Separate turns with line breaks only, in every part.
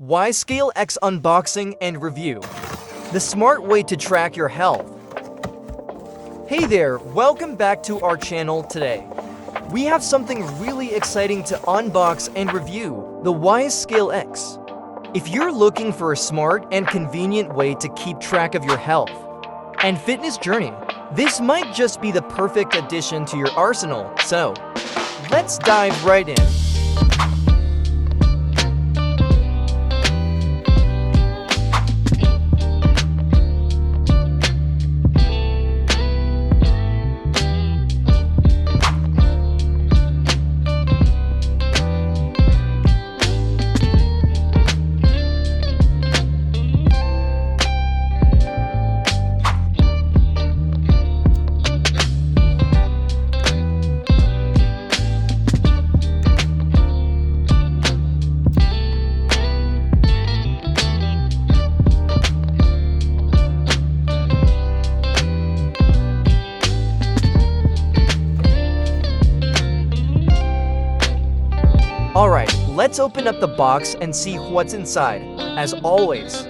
Wyze Scale X unboxing and review. The smart way to track your health. Hey there, welcome back to our channel today. We have something really exciting to unbox and review, the Wyze Scale X. If you're looking for a smart and convenient way to keep track of your health and fitness journey, this might just be the perfect addition to your arsenal. So, let's dive right in. Alright, let's open up the box and see what's inside. As always,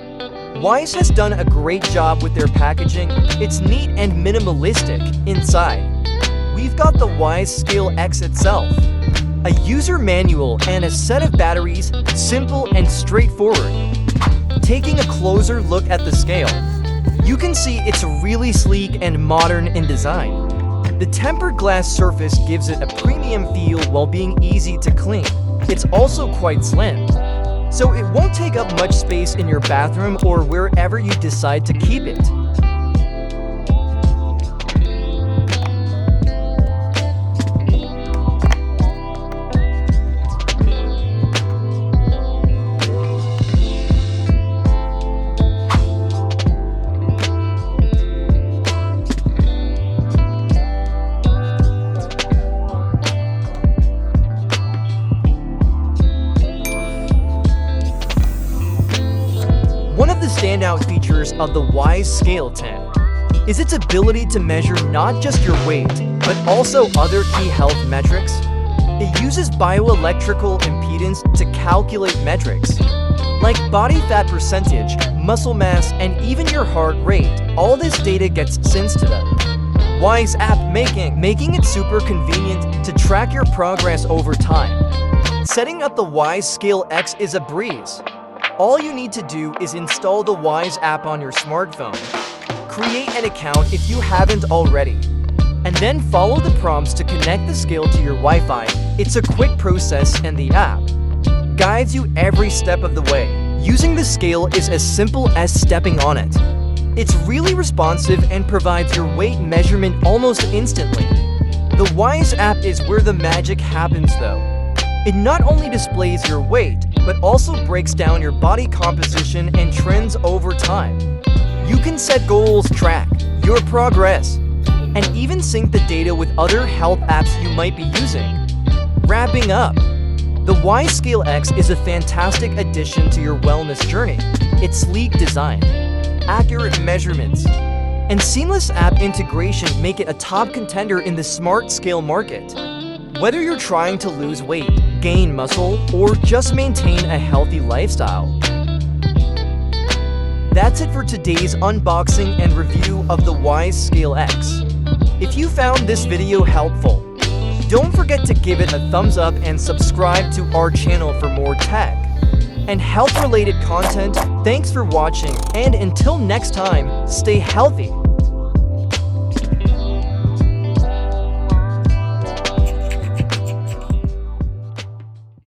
Wyze has done a great job with their packaging. It's neat and minimalistic inside. We've got the Wyze Scale X itself, a user manual and a set of batteries, simple and straightforward. Taking a closer look at the scale, you can see it's really sleek and modern in design. The tempered glass surface gives it a premium feel while being easy to clean. It's also quite slim, so it won't take up much space in your bathroom or wherever you decide to keep it. One of the standout features of the Wyze Scale 10 is its ability to measure not just your weight, but also other key health metrics. It uses bioelectrical impedance to calculate metrics like body fat percentage, muscle mass, and even your heart rate. All this data gets synced to the Wyze app, making it super convenient to track your progress over time. Setting up the Wyze Scale X is a breeze. All you need to do is install the Wyze app on your smartphone, create an account if you haven't already, and then follow the prompts to connect the scale to your Wi-Fi. It's a quick process and the app guides you every step of the way. Using the scale is as simple as stepping on it. It's really responsive and provides your weight measurement almost instantly. The Wyze app is where the magic happens though. It not only displays your weight, but also breaks down your body composition and trends over time. You can set goals, track your progress, and even sync the data with other health apps you might be using. Wrapping up, the Wyze Scale X is a fantastic addition to your wellness journey. Its sleek design, accurate measurements, and seamless app integration make it a top contender in the smart scale market. Whether you're trying to lose weight, gain muscle, or just maintain a healthy lifestyle. That's it for today's unboxing and review of the Wyze Scale X. If you found this video helpful, don't forget to give it a thumbs up and subscribe to our channel for more tech and health-related content. Thanks for watching, and until next time, stay healthy.